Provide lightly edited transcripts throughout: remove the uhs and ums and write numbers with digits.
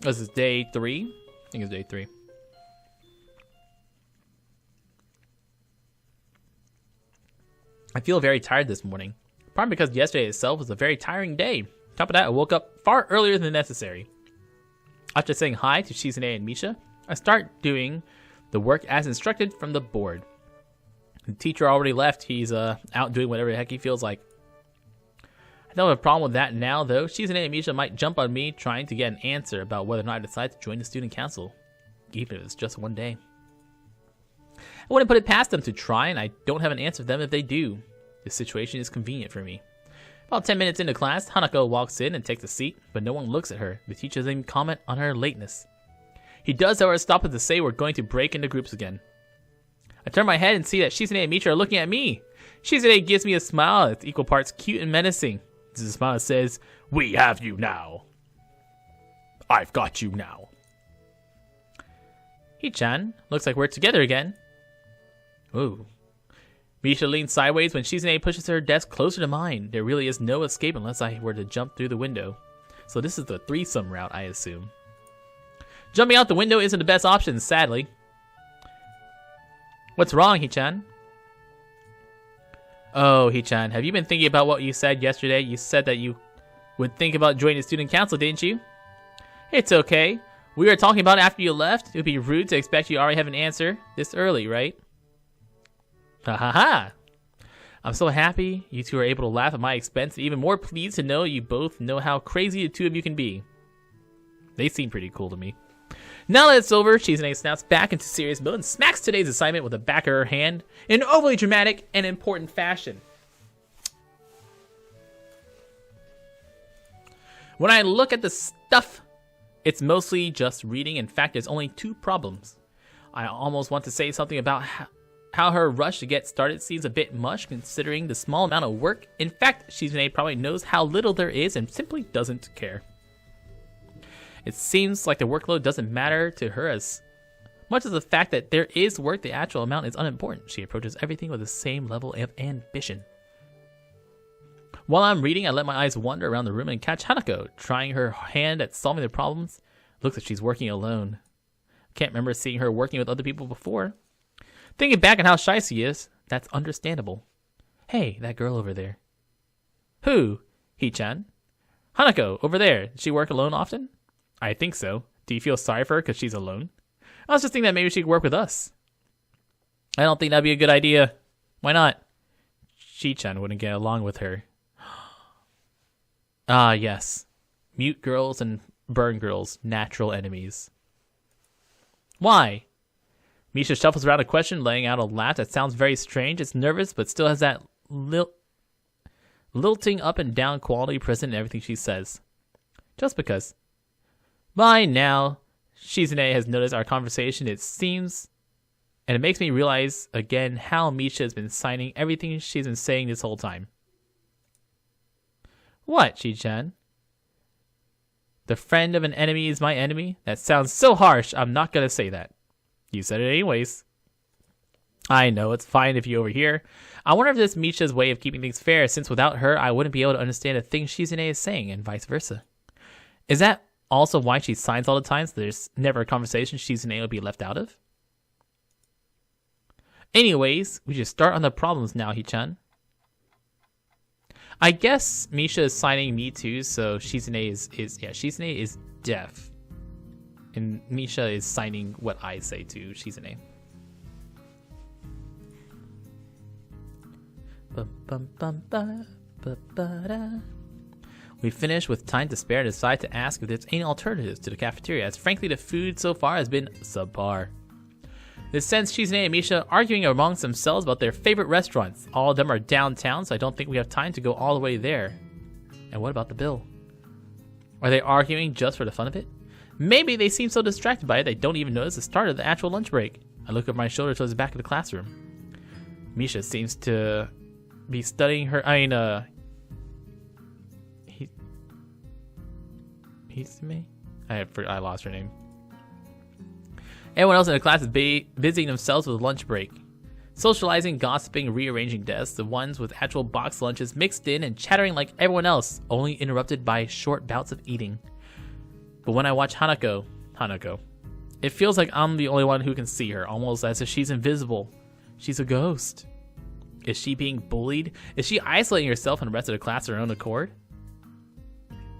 This is day 3. I think it's day 3. I feel very tired this morning. Probably because yesterday itself was a very tiring day. On top of that, I woke up far earlier than necessary. After saying hi to Shizune and Misha, I start doing the work as instructed from the board. The teacher already left. He's out doing whatever the heck he feels like. I don't have a problem with that now, though. Shizune and Misha might jump on me trying to get an answer about whether or not I decide to join the student council, even if it's just one day. I wouldn't put it past them to try, and I don't have an answer for them if they do. This situation is convenient for me. About 10 minutes into class, Hanako walks in and takes a seat, but no one looks at her. The teacher doesn't even comment on her lateness. He does, however, stop to say we're going to break into groups again. I turn my head and see that Shizune and Misha are looking at me. Shizune gives me a smile that's equal parts cute and menacing. This is a smile that says, "We have you now. I've got you now." Hee-chan, looks like we're together again. Ooh. Misha leans sideways when Shizune pushes her desk closer to mine. There really is no escape unless I were to jump through the window. So this is the threesome route, I assume. Jumping out the window isn't the best option, sadly. What's wrong, Hee-chan? Oh, Hee-chan, have you been thinking about what you said yesterday? You said that you would think about joining the student council, didn't you? It's okay. We were talking about it after you left. It would be rude to expect you already have an answer this early, right? Ha ha ha! I'm so happy you two are able to laugh at my expense, and even more pleased to know you both know how crazy the two of you can be. They seem pretty cool to me. Now that it's over, Shizune snaps back into serious mode and smacks today's assignment with the back of her hand in an overly dramatic and important fashion. When I look at the stuff, it's mostly just reading. In fact, there's only 2 problems. I almost want to say something about how her rush to get started seems a bit much considering the small amount of work. In fact, Shizune probably knows how little there is and simply doesn't care. It seems like the workload doesn't matter to her as much as the fact that there is work. The actual amount is unimportant. She approaches everything with the same level of ambition. While I'm reading, I let my eyes wander around the room and catch Hanako trying her hand at solving the problems. Looks like she's working alone. Can't remember seeing her working with other people before. Thinking back on how shy she is, that's understandable. Hey, that girl over there. Who? Hee-chan. Hanako, over there. Does she work alone often? I think so. Do you feel sorry for her because she's alone? I was just thinking that maybe she could work with us. I don't think that'd be a good idea. Why not? Shi-chan wouldn't get along with her. Ah, yes. Mute girls and burn girls, natural enemies. Why? Misha shuffles around a question, laying out a laugh that sounds very strange. It's nervous, but still has that lilting up and down quality present in everything she says. Just because. By now, Shizune has noticed our conversation, it seems, and it makes me realize again how Misha has been signing everything she's been saying this whole time. What, Shi-chan? The friend of an enemy is my enemy? That sounds so harsh, I'm not gonna say that. You said it anyways. I know, it's fine if you overhear. I wonder if this is Misha's way of keeping things fair, since without her, I wouldn't be able to understand a thing Shizune is saying, and vice versa. Is that also why she signs all the time, so there's never a conversation Shizune will be left out of? Anyways, we should start on the problems now, Hee-chan. I guess Misha is signing me too, so Shizune Shizune is deaf. And Misha is signing what I say to Shizune. We finish with time to spare and decide to ask if there's any alternatives to the cafeteria, as frankly the food so far has been subpar. This sends Shizune and Misha arguing amongst themselves about their favorite restaurants. All of them are downtown, so I don't think we have time to go all the way there. And what about the bill? Are they arguing just for the fun of it? Maybe they seem so distracted by it they don't even notice the start of the actual lunch break. I look over my shoulder towards the back of the classroom. Misha seems to be studying her. Hisume? I lost her name. Everyone else in the class is busying themselves with lunch break. Socializing, gossiping, rearranging desks, the ones with actual box lunches mixed in and chattering like everyone else, only interrupted by short bouts of eating. But when I watch Hanako, it feels like I'm the only one who can see her, almost as if she's invisible. She's a ghost. Is she being bullied? Is she isolating herself from the rest of the class of her own accord?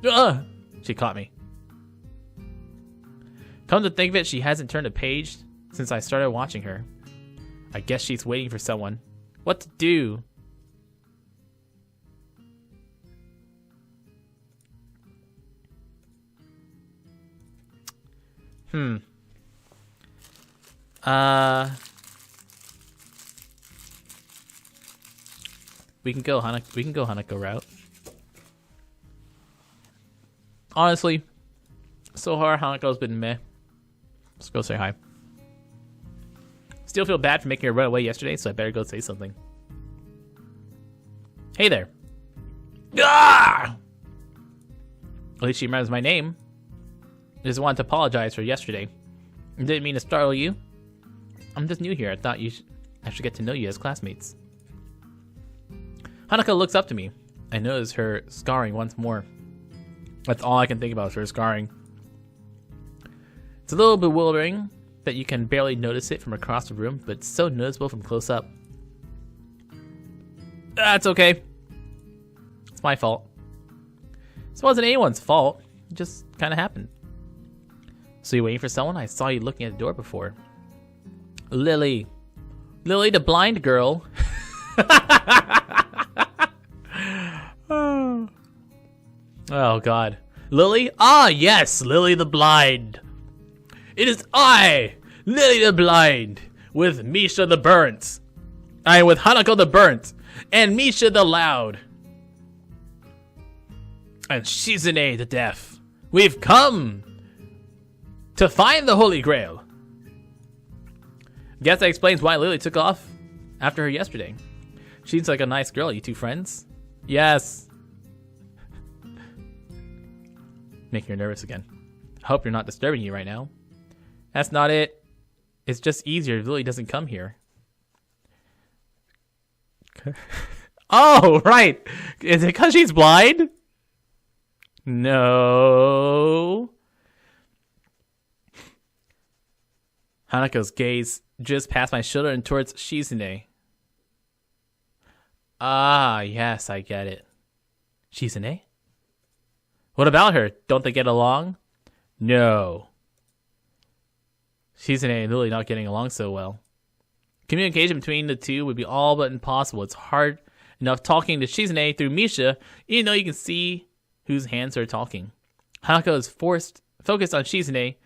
Ugh! She caught me. Come to think of it, she hasn't turned a page since I started watching her. I guess she's waiting for someone. What to do? We can go Hanako route. Honestly, so far Hanako's been meh. Let's go say hi. Still feel bad for making her run away yesterday, so I better go say something. Hey there. Ah! At least she remembers my name. I just wanted to apologize for yesterday. I didn't mean to startle you. I'm just new here. I thought I should get to know you as classmates. Hanako looks up to me. I notice her scarring once more. That's all I can think about is her scarring. It's a little bewildering that you can barely notice it from across the room, but it's so noticeable from close up. That's okay. It's my fault. This wasn't anyone's fault. It just kind of happened. So you waiting for someone? I saw you looking at the door before. Lily. Lily, the blind girl. Oh, God. Lily? Ah, yes, Lily the blind. It is I, Lily the blind, with Misha the burnt. I am with Hanako the burnt, and Misha the loud. And Shizune the deaf. We've come to find the Holy Grail. Guess that explains why Lily took off after her yesterday. She's like a nice girl. You two friends? Yes. Making her nervous again. I hope you're not disturbing you right now. That's not it. It's just easier if Lily doesn't come here. Oh, right. Is it because she's blind? No. Hanako's gaze just past my shoulder and towards Shizune. Ah, yes, I get it. Shizune? What about her? Don't they get along? No. Shizune and Lily not getting along so well. Communication between the two would be all but impossible. It's hard enough talking to Shizune through Misha, even though you can see whose hands are talking. Hanako is focused on Shizune.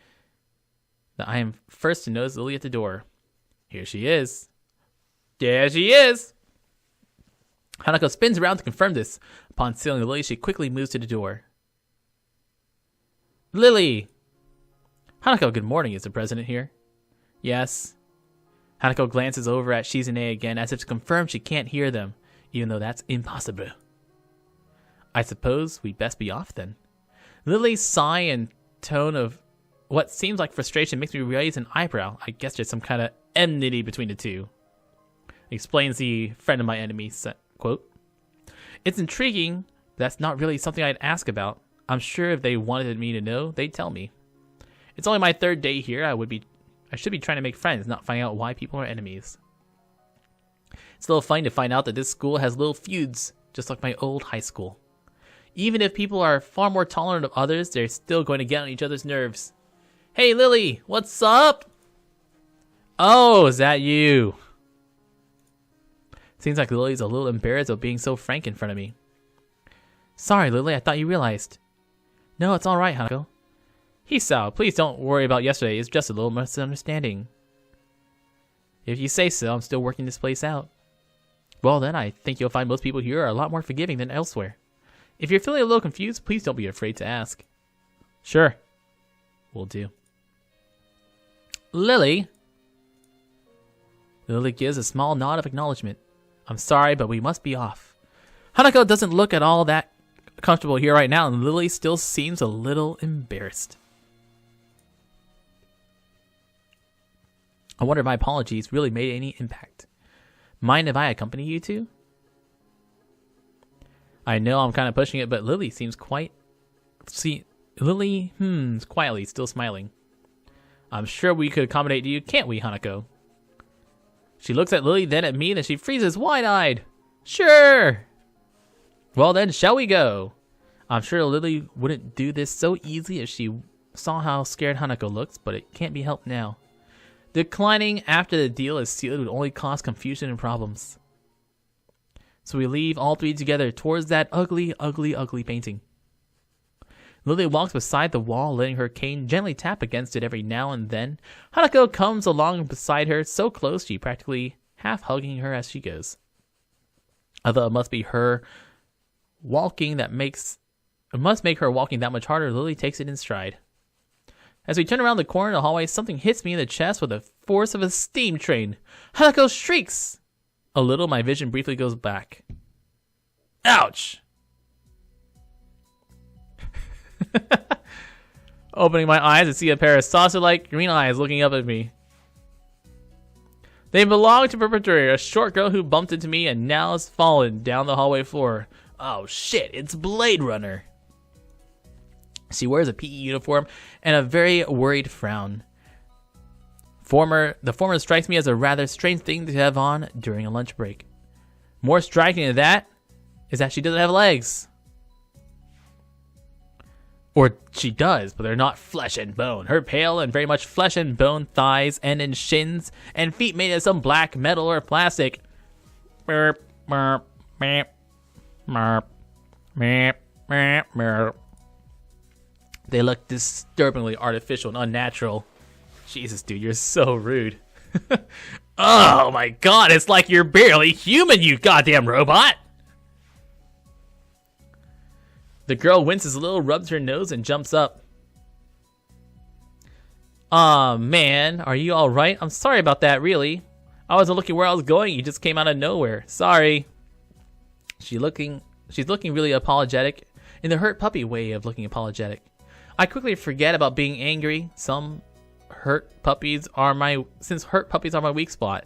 That I am first to notice Lily at the door. Here she is. There she is. Hanako spins around to confirm this. Upon seeing Lily, she quickly moves to the door. Lily! Hanako, good morning. Is the president here? Yes. Hanako glances over at Shizune again as if to confirm she can't hear them, even though that's impossible. I suppose we best be off then. Lily's sigh and tone of what seems like frustration makes me raise an eyebrow. I guess there's some kind of enmity between the two. Explains the friend of my enemy quote. It's intriguing, but that's not really something I'd ask about. I'm sure if they wanted me to know, they'd tell me. It's only my third day here. I should be trying to make friends, not finding out why people are enemies. It's a little funny to find out that this school has little feuds, just like my old high school. Even if people are far more tolerant of others, they're still going to get on each other's nerves. Hey, Lily, what's up? Oh, is that you? Seems like Lily's a little embarrassed of being so frank in front of me. Sorry, Lily, I thought you realized. No, it's all right, Hanako. Hisao, please don't worry about yesterday. It's just a little misunderstanding. If you say so, I'm still working this place out. Well, then, I think you'll find most people here are a lot more forgiving than elsewhere. If you're feeling a little confused, please don't be afraid to ask. Sure. Will do. Lily? Lily gives a small nod of acknowledgement. I'm sorry, but we must be off. Hanako doesn't look at all that comfortable here right now, and Lily still seems a little embarrassed. I wonder if my apologies really made any impact. Mind if I accompany you two? I know I'm kind of pushing it, but Lily seems Lily, quietly, still smiling. I'm sure we could accommodate you, can't we, Hanako? She looks at Lily, then at me, then she freezes wide-eyed. Sure! Well then, shall we go? I'm sure Lily wouldn't do this so easily if she saw how scared Hanako looks, but it can't be helped now. Declining after the deal is sealed would only cause confusion and problems. So we leave all three together towards that ugly, ugly, ugly painting. Lily walks beside the wall, letting her cane gently tap against it every now and then. Hanako comes along beside her, so close she practically half hugging her as she goes. Although it must make her walking that much harder, Lily takes it in stride. As we turn around the corner of the hallway, something hits me in the chest with the force of a steam train. Hanako shrieks! A little, my vision briefly goes back. Ouch! Opening my eyes and see a pair of saucer-like green eyes looking up at me. They belong to perpetrator, a short girl who bumped into me and now has fallen down the hallway floor. Oh shit, it's Blade Runner. She wears a PE uniform and a very worried frown. The former strikes me as a rather strange thing to have on during a lunch break. More striking than that is that she doesn't have legs. Or she does, but they're not flesh and bone. Her pale and very much flesh and bone thighs end in shins and feet made of some black metal or plastic. Merp, merp, merp, merp, merp, merp, merp. They look disturbingly artificial and unnatural. Jesus, dude, you're so rude. Oh my god, it's like you're barely human, you goddamn robot! The girl winces a little, rubs her nose, and jumps up. Aw, man, are you alright? I'm sorry about that, really. I wasn't looking where I was going, you just came out of nowhere. Sorry. She's looking really apologetic, in the hurt puppy way of looking apologetic. I quickly forget about being angry. Since hurt puppies are my weak spot.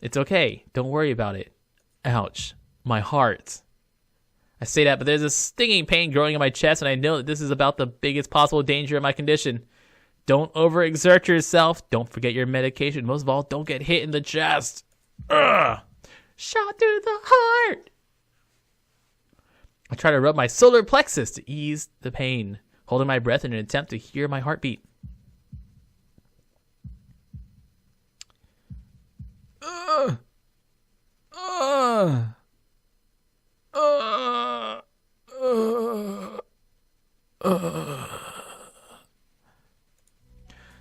It's okay. Don't worry about it. Ouch. My heart. I say that, but there's a stinging pain growing in my chest, and I know that this is about the biggest possible danger of my condition. Don't overexert yourself. Don't forget your medication. Most of all, don't get hit in the chest. Ugh. Shot through the heart. I try to rub my solar plexus to ease the pain, holding my breath in an attempt to hear my heartbeat.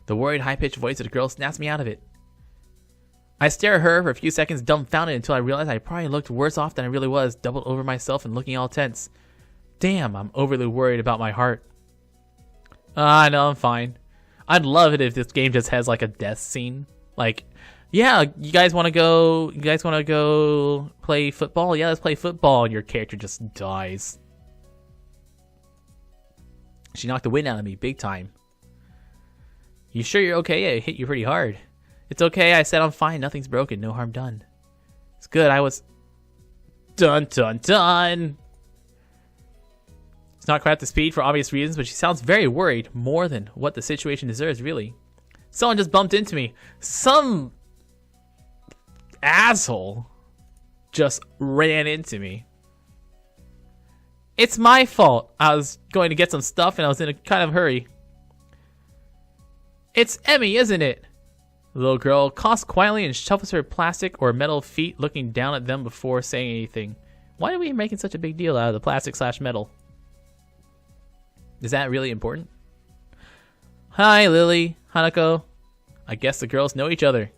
The worried, high-pitched voice of the girl snaps me out of it. I stare at her for a few seconds, dumbfounded, until I realize I probably looked worse off than I really was, doubled over myself and looking all tense. Damn, I'm overly worried about my heart. No, I'm fine. I'd love it if this game just has like a death scene. Like, yeah, you guys want to go play football? Yeah, let's play football. And your character just dies. She knocked the wind out of me big time. You sure you're okay? I hit you pretty hard. It's okay, I said I'm fine. Nothing's broken. No harm done. It's good. I was... Dun, dun, dun! It's not quite up to speed for obvious reasons, but she sounds very worried. More than what the situation deserves, really. Someone just bumped into me. Some... asshole just ran into me. It's my fault. I was going to get some stuff and I was in a kind of hurry. It's Emmy, isn't it? The little girl coughs quietly and shuffles her plastic or metal feet, looking down at them before saying anything. Why are we making such a big deal out of the plastic/metal? Is that really important? Hi, Lily, Hanako. I guess the girls know each other.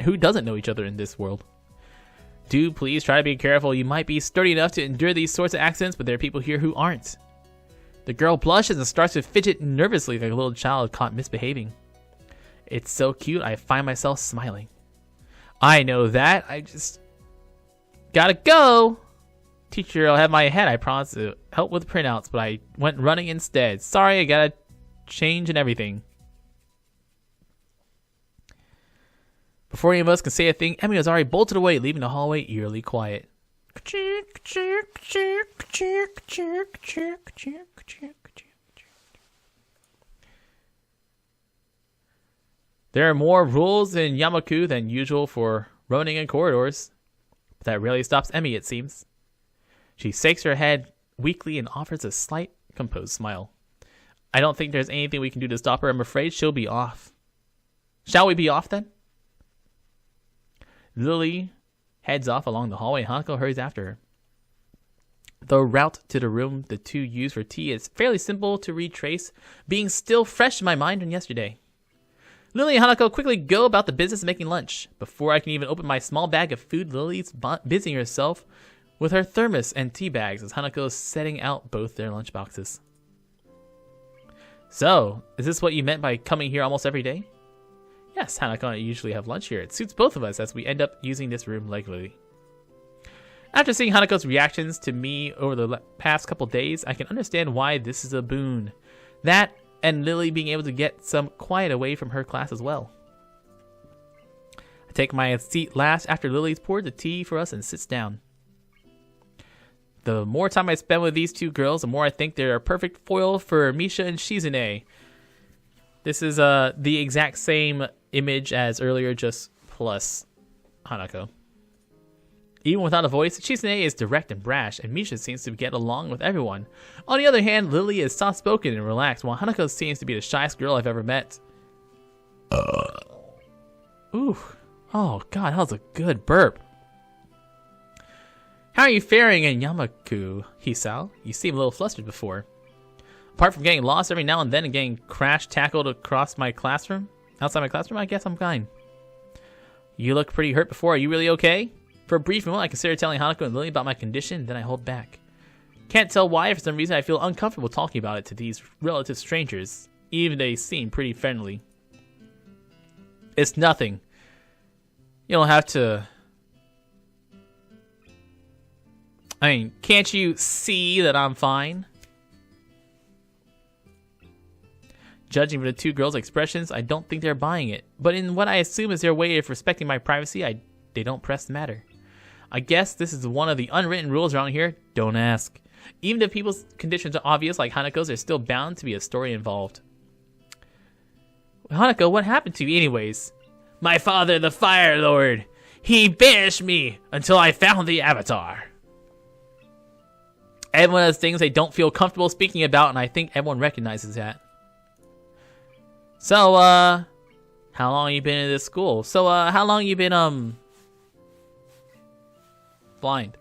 Who doesn't know each other in this world? Do please try to be careful. You might be sturdy enough to endure these sorts of accidents, but there are people here who aren't. The girl blushes and starts to fidget nervously like a little child caught misbehaving. It's so cute, I find myself smiling. I know that. I just gotta go. Teacher, I'll have my head. I promise to help with printouts, but I went running instead. Sorry, I gotta change and everything. Before any of us can say a thing, Emmy has already bolted away, leaving the hallway eerily quiet. There are more rules in Yamaku than usual for running in corridors, but that rarely stops Emmy, it seems. She shakes her head weakly and offers a slight, composed smile. I don't think there's anything we can do to stop her. I'm afraid she'll be off. Shall we be off then? Lily heads off along the hallway and Hanako hurries after her. The route to the room the two use for tea is fairly simple to retrace, being still fresh in my mind from yesterday. Lily and Hanako quickly go about the business of making lunch. Before I can even open my small bag of food, Lily's busying herself with her thermos and tea bags as Hanako is setting out both their lunch boxes. So, is this what you meant by coming here almost every day? Yes, Hanako and I usually have lunch here. It suits both of us as we end up using this room regularly. After seeing Hanako's reactions to me over the past couple days, I can understand why this is a boon. That and Lily being able to get some quiet away from her class as well. I take my seat last after Lily's poured the tea for us and sits down. The more time I spend with these two girls, the more I think they're a perfect foil for Misha and Shizune. This is the exact same image as earlier, just plus Hanako. Even without a voice, Shizune is direct and brash, and Misha seems to get along with everyone. On the other hand, Lily is soft-spoken and relaxed, while Hanako seems to be the shyest girl I've ever met. Ooh. Oh god, that was a good burp. How are you faring in Yamaku, Hisao? You seem a little flustered before. Apart from getting lost every now and then and getting crash-tackled across my classroom, outside my classroom, I guess I'm fine. You look pretty hurt before. Are you really okay? For a brief moment, I consider telling Hanako and Lily about my condition, then I hold back. Can't tell why, for some reason I feel uncomfortable talking about it to these relative strangers, even they seem pretty friendly. It's nothing. You don't have to... I mean, can't you see that I'm fine? Judging from the two girls' expressions, I don't think they're buying it. But in what I assume is their way of respecting my privacy, they don't press the matter. I guess this is one of the unwritten rules around here. Don't ask. Even if people's conditions are obvious, like Hanako's, there's still bound to be a story involved. Hanako, what happened to you anyways? My father, the Fire Lord. He banished me until I found the Avatar. Everyone has things they don't feel comfortable speaking about, and I think everyone recognizes that. So, how long you been in this school? So, how long you been, blind?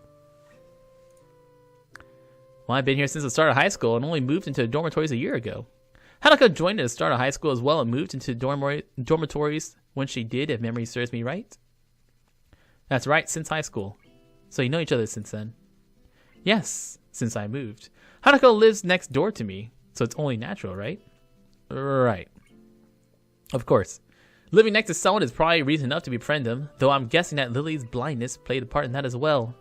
Well, I've been here since the start of high school and only moved into dormitories a year ago. Hanako joined at the start of high school as well and moved into dormitories when she did, if memory serves me right. That's right, since high school. So you know each other since then. Yes, since I moved. Hanako lives next door to me, so it's only natural, right? Right. Of course. Living next to someone is probably reason enough to befriend them, though I'm guessing that Lily's blindness played a part in that as well.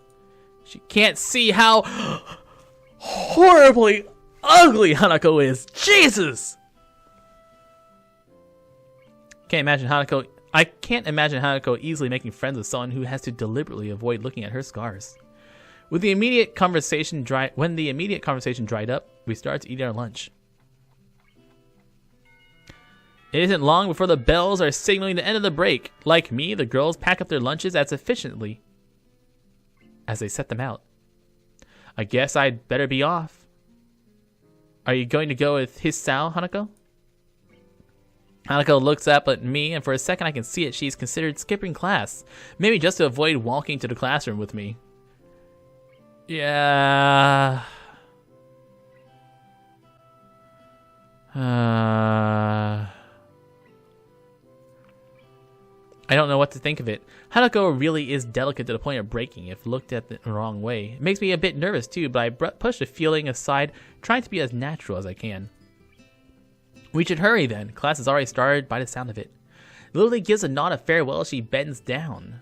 She can't see how horribly ugly Hanako is. Jesus! I can't imagine Hanako easily making friends with someone who has to deliberately avoid looking at her scars. When the immediate conversation dried up, we started to eat our lunch. It isn't long before the bells are signaling the end of the break. Like me, the girls pack up their lunches as efficiently as they set them out. I guess I'd better be off. Are you going to go with Hisao, Hanako? Hanako looks up at me, and for a second I can see it. She's considered skipping class. Maybe just to avoid walking to the classroom with me. Yeah... I don't know what to think of it. Hanako really is delicate to the point of breaking if looked at the wrong way. It makes me a bit nervous too, but I push the feeling aside, trying to be as natural as I can. We should hurry then. Class has already started by the sound of it. Lily gives a nod of farewell as she bends down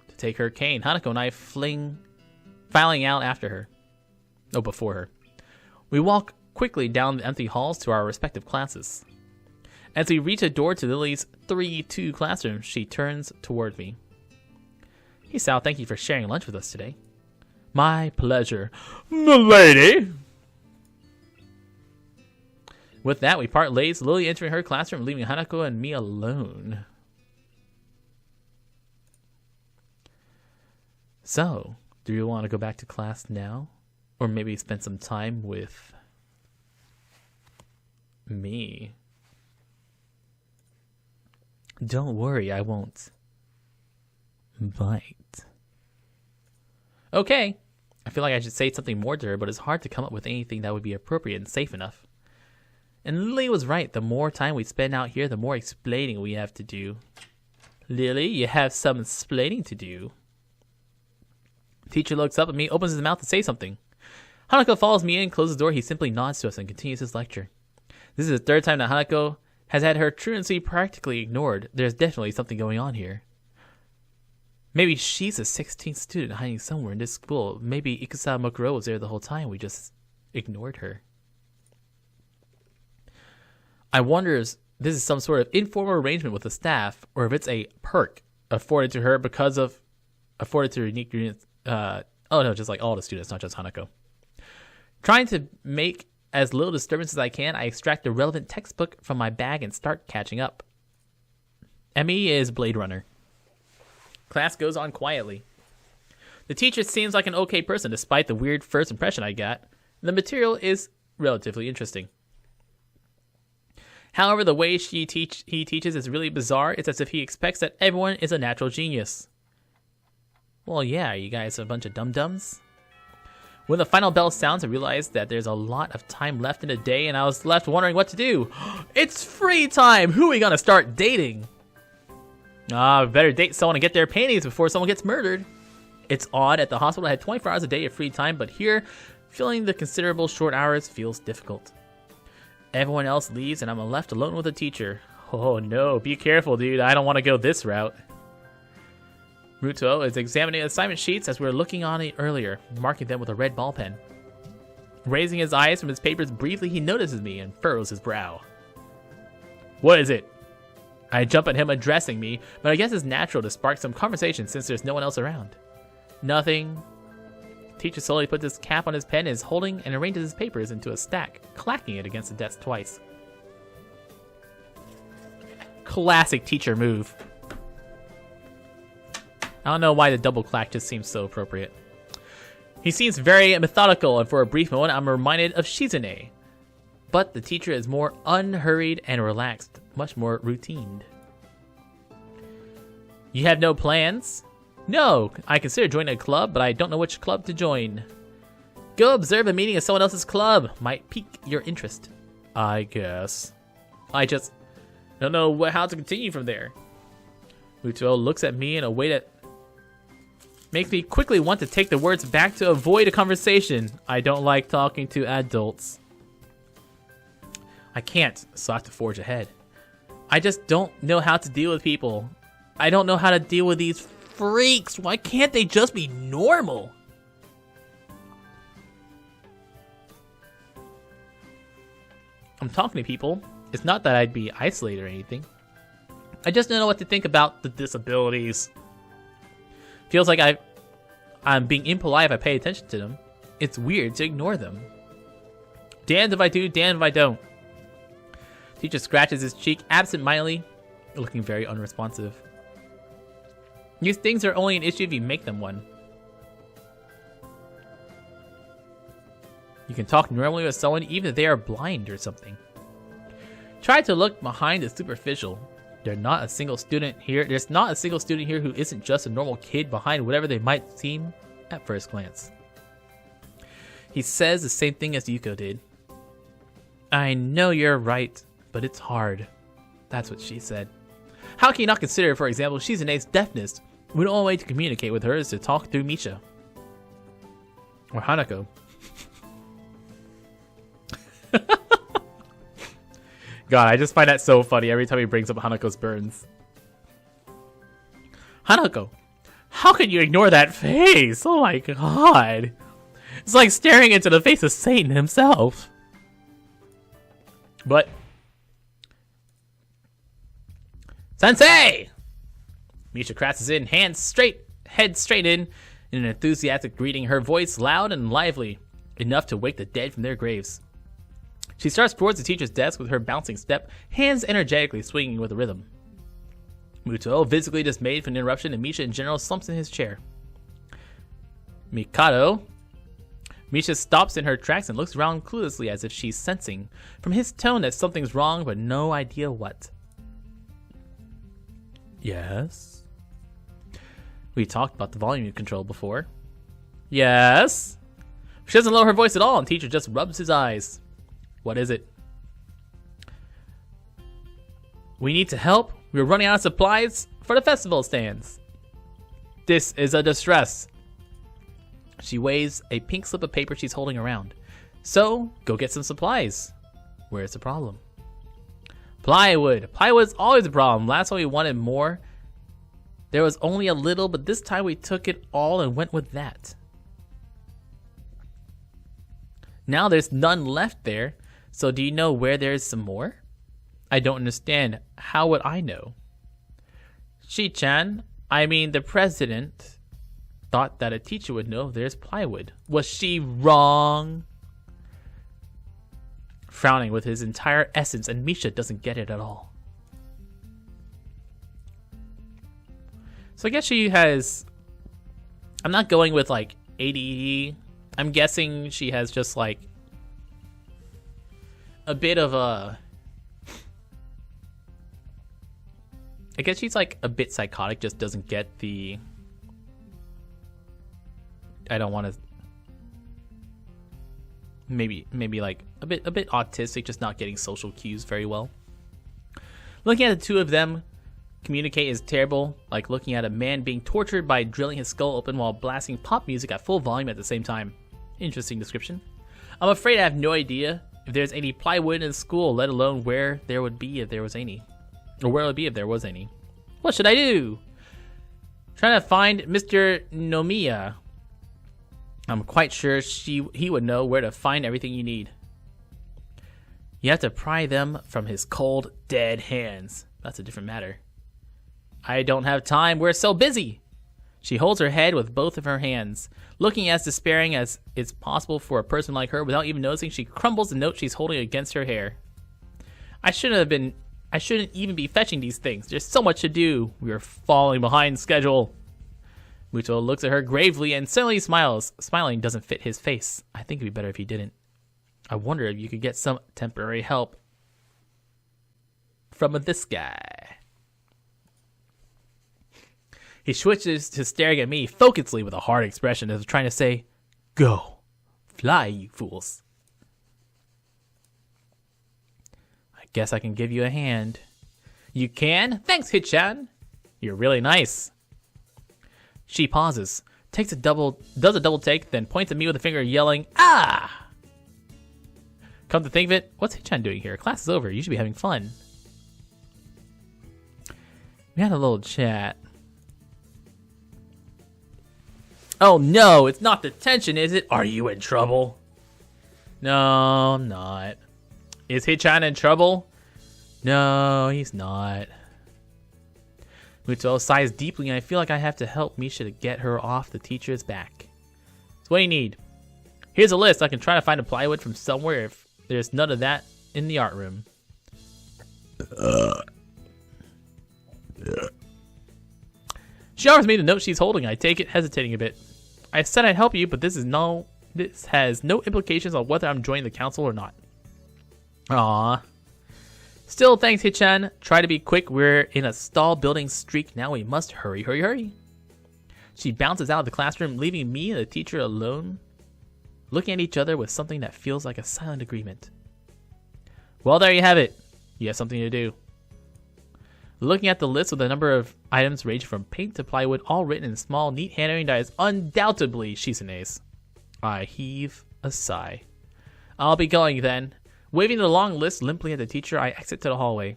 to take her cane. Hanako and I filing out after her. Oh, before her. We walk quickly down the empty halls to our respective classes. As we reach a door to Lily's 3-2 classroom, she turns toward me. Hisao, thank you for sharing lunch with us today. My pleasure, milady. With that, we part ways, Lily entering her classroom, leaving Hanako and me alone. So, do you want to go back to class now? Or maybe spend some time with me? Don't worry, I won't bite. Okay. I feel like I should say something more to her, but it's hard to come up with anything that would be appropriate and safe enough. And Lily was right. The more time we spend out here, the more explaining we have to do. Lily, you have some explaining to do. Teacher looks up at me, opens his mouth to say something. Hanako follows me in, closes the door. He simply nods to us and continues his lecture. This is the third time that Hanako has had her truancy practically ignored. There's definitely something going on here. Maybe she's a 16th student hiding somewhere in this school. Maybe Ikusa Mokuro was there the whole time. We just ignored her. I wonder if this is some sort of informal arrangement with the staff, or if it's a perk afforded to her because of afforded to unique students. Just like all the students, not just Hanako. Trying to make as little disturbance as I can, I extract the relevant textbook from my bag and start catching up. Emmy is Blade Runner. Class goes on quietly. The teacher seems like an okay person despite the weird first impression I got. The material is relatively interesting. However, the way he teaches is really bizarre. It's as if he expects that everyone is a natural genius. Well, yeah, you guys are a bunch of dum-dums. When the final bell sounds, I realized that there's a lot of time left in the day, and I was left wondering what to do. It's free time! Who are we gonna start dating? Better date someone and get their panties before someone gets murdered. It's odd, at the hospital I had 24 hours a day of free time, but here, filling the considerable short hours feels difficult. Everyone else leaves, and I'm left alone with the teacher. Oh no, be careful, dude. I don't want to go this route. Muto is examining assignment sheets as we were looking on it earlier, marking them with a red ball pen. Raising his eyes from his papers briefly, he notices me and furrows his brow. What is it? I jump at him addressing me, but I guess it's natural to spark some conversation since there's no one else around. Nothing. Teacher slowly puts his cap on his pen and is holding and arranges his papers into a stack, clacking it against the desk twice. Classic teacher move. I don't know why the double clack just seems so appropriate. He seems very methodical, and for a brief moment I'm reminded of Shizune. But the teacher is more unhurried and relaxed, much more routined. You have no plans? No, I consider joining a club, but I don't know which club to join. Go observe a meeting of someone else's club. Might pique your interest. I guess. I just don't know how to continue from there. Muto looks at me in a way that makes me quickly want to take the words back to avoid a conversation. I don't like talking to adults. I can't, so I have to forge ahead. I just don't know how to deal with people. I don't know how to deal with these freaks. Why can't they just be normal? I'm talking to people. It's not that I'd be isolated or anything. I just don't know what to think about the disabilities. Feels like I'm being impolite if I pay attention to them. It's weird to ignore them. Damned if I do, damned if I don't. Teacher scratches his cheek absent-mindedly, looking very unresponsive. These things are only an issue if you make them one. You can talk normally with someone even if they are blind or something. Try to look behind the superficial. There's not a single student here who isn't just a normal kid behind whatever they might seem at first glance. He says the same thing as Yuko did. I know you're right, but it's hard. That's what she said. How can you not consider, for example, Shizune's deafness? The only way to communicate with her is to talk through Misha. Or Hanako. God, I just find that so funny every time he brings up Hanako's burns. Hanako, how can you ignore that face? Oh my god. It's like staring into the face of Satan himself. But Sensei! Misha crashes in, head straight in, in an enthusiastic greeting, her voice loud and lively, enough to wake the dead from their graves. She starts towards the teacher's desk with her bouncing step, hands energetically swinging with a rhythm. Muto, visibly dismayed from the interruption, and Misha in general slumps in his chair. Mikado. Misha stops in her tracks and looks around cluelessly as if she's sensing from his tone that something's wrong, but no idea what. Yes? We talked about the volume control before. Yes? She doesn't lower her voice at all, and teacher just rubs his eyes. What is it? We need to help. We're running out of supplies for the festival stands. This is a distress. She waves a pink slip of paper she's holding around. So, go get some supplies. Where's the problem? Plywood. Plywood's always a problem. Last time we wanted more. There was only a little, but this time we took it all and went with that. Now there's none left there. So do you know where there's some more? I don't understand. How would I know? Shi-chan, I mean the president, thought that a teacher would know if there's plywood. Was she wrong? Frowning with his entire essence, and Misha doesn't get it at all. So I guess she has... I'm not going with like ADD. I'm guessing she has just like a bit of a... I guess she's like a bit psychotic, just doesn't get the... I don't want to... Maybe like a bit autistic, just not getting social cues very well. Looking at the two of them communicate is terrible, like looking at a man being tortured by drilling his skull open while blasting pop music at full volume at the same time. Interesting description. I'm afraid I have no idea if there's any plywood in school, let alone where there would be if there was any. Or where it would be if there was any. What should I do? Trying to find Mr. Nomiya. I'm quite sure he would know where to find everything you need. You have to pry them from his cold, dead hands. That's a different matter. I don't have time. We're so busy. She holds her head with both of her hands, looking as despairing as it's possible for a person like her. Without even noticing, she crumbles the note she's holding against her hair. I shouldn't even be fetching these things. There's so much to do. We are falling behind schedule. Muto looks at her gravely and suddenly smiles. Smiling doesn't fit his face. I think it'd be better if he didn't. I wonder if you could get some temporary help from this guy. He switches to staring at me focusedly with a hard expression as if trying to say, "Go. Fly, you fools." I guess I can give you a hand. You can? Thanks, Hichan. You're really nice. She pauses, does a double take, then points at me with a finger, yelling, "Ah!" Come to think of it, what's Hichan doing here? Class is over. You should be having fun. We had a little chat. Oh no, it's not detention, is it? Are you in trouble? No, I'm not. Is Hichan in trouble? No, he's not. Muto sighs deeply, and I feel like I have to help Misha to get her off the teacher's back. So what do you need? Here's a list. I can try to find a plywood from somewhere if there's none of that in the art room. She offers me the note she's holding. I take it, hesitating a bit. I said I'd help you, but this has no implications on whether I'm joining the council or not. Aww. Still, thanks, Hichan. Try to be quick. We're in a stall building streak now. We must hurry, hurry, hurry. She bounces out of the classroom, leaving me and the teacher alone, looking at each other with something that feels like a silent agreement. Well, there you have it. You have something to do. Looking at the list with a number of items ranging from paint to plywood, all written in small, neat handwriting that is undoubtedly Shizune's, I heave a sigh. I'll be going then. Waving the long list limply at the teacher, I exit to the hallway.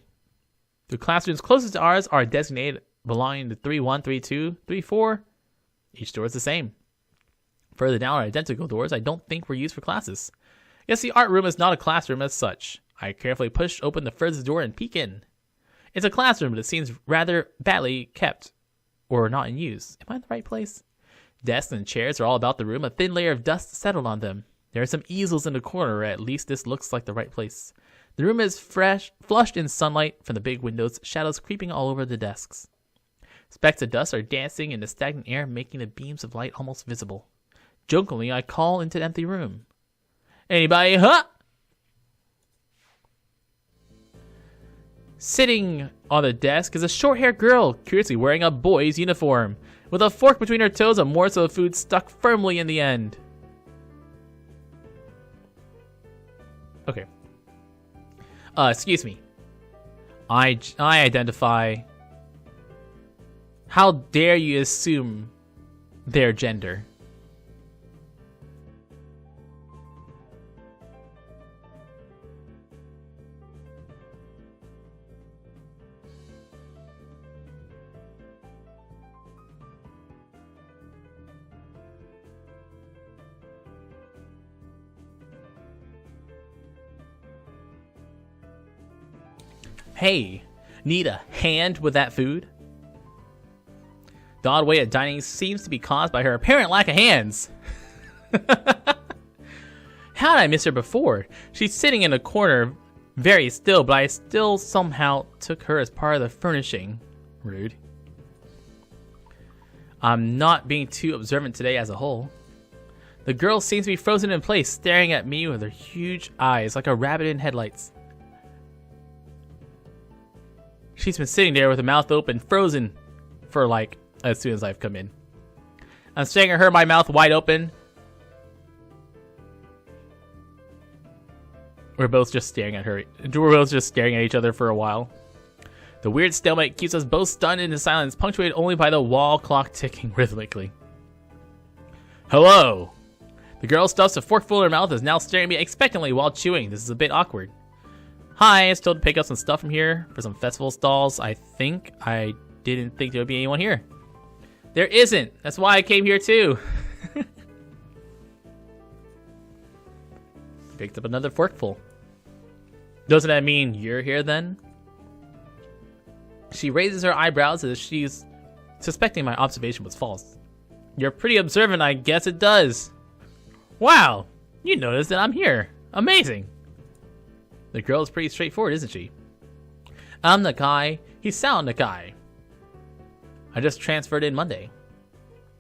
The classrooms closest to ours are designated belonging to 3-1, 3-2, 3-4. Each door is the same. Further down are identical doors I don't think were used for classes. Yes, the art room is not a classroom as such. I carefully push open the furthest door and peek in. It's a classroom, but it seems rather badly kept, or not in use. Am I in the right place? Desks and chairs are all about the room. A thin layer of dust settled on them. There are some easels in the corner, or at least this looks like the right place. The room is flushed in sunlight from the big windows, shadows creeping all over the desks. Specks of dust are dancing in the stagnant air, making the beams of light almost visible. Jokingly, I call into the empty room. Anybody, huh? Sitting on the desk is a short-haired girl, curiously wearing a boy's uniform. With a fork between her toes, a morsel of food stuck firmly in the end. Okay. Excuse me. I identify. How dare you assume their gender? Hey, need a hand with that food? The odd way of dining seems to be caused by her apparent lack of hands. How did I miss her before? She's sitting in a corner, very still, but I still somehow took her as part of the furnishing. Rude. I'm not being too observant today as a whole. The girl seems to be frozen in place, staring at me with her huge eyes like a rabbit in headlights. She's been sitting there with her mouth open, frozen, for like, as soon as I've come in. I'm staring at her, my mouth wide open. We're both just staring at her. We're both just staring at each other for a while. The weird stalemate keeps us both stunned into silence, punctuated only by the wall clock ticking rhythmically. Hello! The girl stuffs a forkful in her mouth and is now staring at me expectantly while chewing. This is a bit awkward. Hi, I was told to pick up some stuff from here for some festival stalls. I didn't think there would be anyone here. There isn't. That's why I came here too. Picked up another forkful. Doesn't that mean you're here then? She raises her eyebrows as if she's suspecting my observation was false. You're pretty observant, I guess it does. Wow, you noticed that I'm here. Amazing. The girl is pretty straightforward, isn't she? I'm Nakai. He's Sao Nakai. I just transferred in Monday.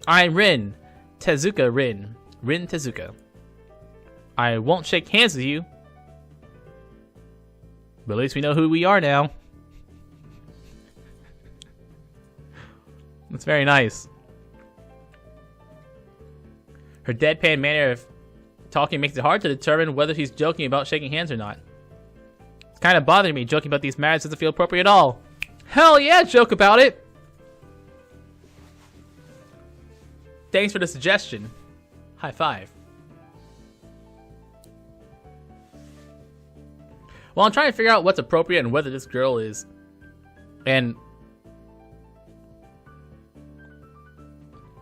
I'm Rin. Tezuka Rin. Rin Tezuka. I won't shake hands with you. But at least we know who we are now. That's very nice. Her deadpan manner of talking makes it hard to determine whether she's joking about shaking hands or not. It's kind of bothering me. Joking about these matters doesn't feel appropriate at all. Hell yeah, joke about it. Thanks for the suggestion. High five. Well, I'm trying to figure out what's appropriate and whether this girl is...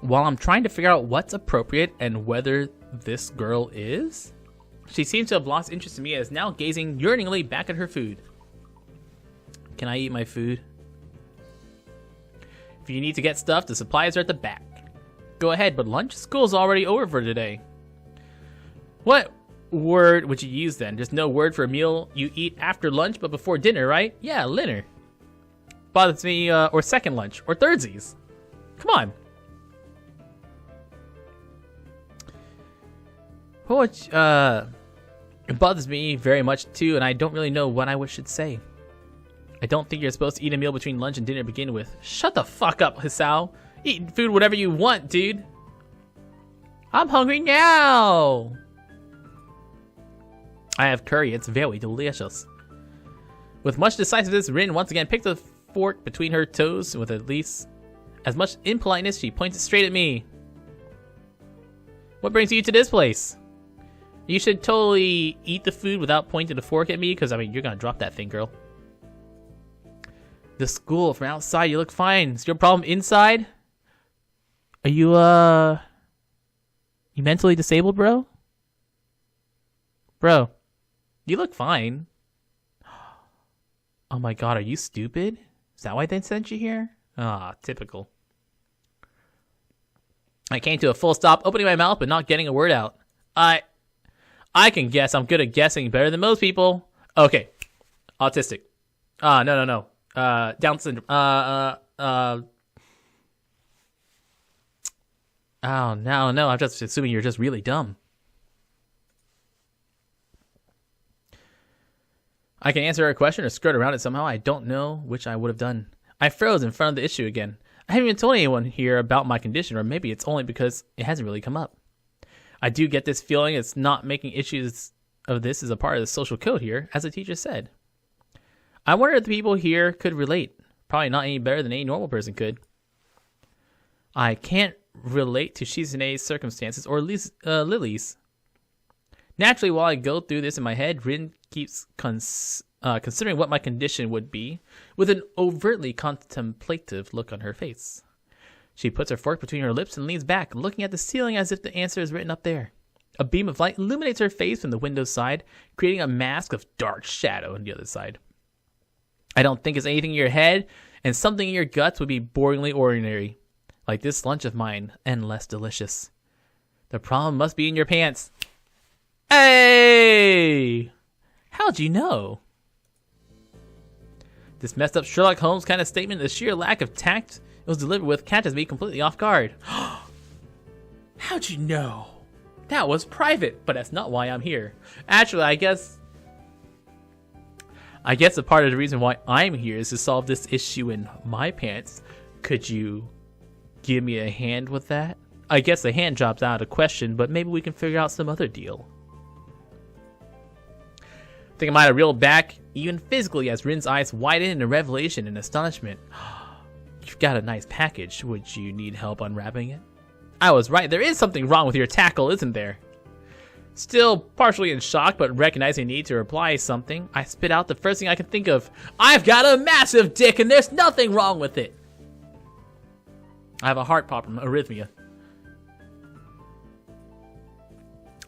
While I'm trying to figure out what's appropriate and whether this girl is, she seems to have lost interest in me and is now gazing yearningly back at her food. Can I eat my food? If you need to get stuff, the supplies are at the back. Go ahead, but lunch? School's already over for today. What word would you use then? There's no word for a meal you eat after lunch but before dinner, right? Yeah, dinner. Bothers me, or second lunch, or thirdsies. Come on. Which, it bothers me very much too, and I don't really know what I should say. I don't think you're supposed to eat a meal between lunch and dinner to begin with. Shut the fuck up, Hisao. Eat food whatever you want, dude. I'm hungry now. I have curry. It's very delicious. With much decisiveness, Rin once again picked a fork between her toes. With at least as much impoliteness, she pointed straight at me. What brings you to this place? You should totally eat the food without pointing the fork at me, because, I mean, you're going to drop that thing, girl. The school, from outside, you look fine. Is your problem inside? Are you, you mentally disabled, bro? Bro, you look fine. Oh my god, are you stupid? Is that why they sent you here? Ah, typical. I came to a full stop, opening my mouth but not getting a word out. I can guess. I'm good at guessing, better than most people. Okay. Autistic. No. Down syndrome. Oh, no. I'm just assuming you're just really dumb. I can answer a question or skirt around it somehow. I don't know which I would have done. I froze in front of the issue again. I haven't even told anyone here about my condition, or maybe it's only because it hasn't really come up. I do get this feeling it's not making issues of this as a part of the social code here, as the teacher said. I wonder if the people here could relate. Probably not any better than any normal person could. I can't relate to Shizune's circumstances or Lily's. Naturally, while I go through this in my head, Rin keeps considering what my condition would be, with an overtly contemplative look on her face. She puts her fork between her lips and leans back, looking at the ceiling as if the answer is written up there. A beam of light illuminates her face from the window's side, creating a mask of dark shadow on the other side. I don't think it's anything in your head, and something in your guts would be boringly ordinary, like this lunch of mine, and less delicious. The problem must be in your pants. Hey! How'd you know? This messed up Sherlock Holmes kind of statement, the sheer lack of tact it was delivered with, catches me completely off guard. How'd you know? That was private, but that's not why I'm here. Actually, I guess a part of the reason why I'm here is to solve this issue in my pants. Could you give me a hand with that? I guess the hand job's out of question, but maybe we can figure out some other deal. I think I might have reeled back, even physically, as Rin's eyes widen in revelation and astonishment. You've got a nice package. Would you need help unwrapping it? I was right. There is something wrong with your tackle, isn't there? Still partially in shock, but recognizing the need to reply something, I spit out the first thing I can think of. I've got a massive dick and there's nothing wrong with it. I have a heart problem, arrhythmia.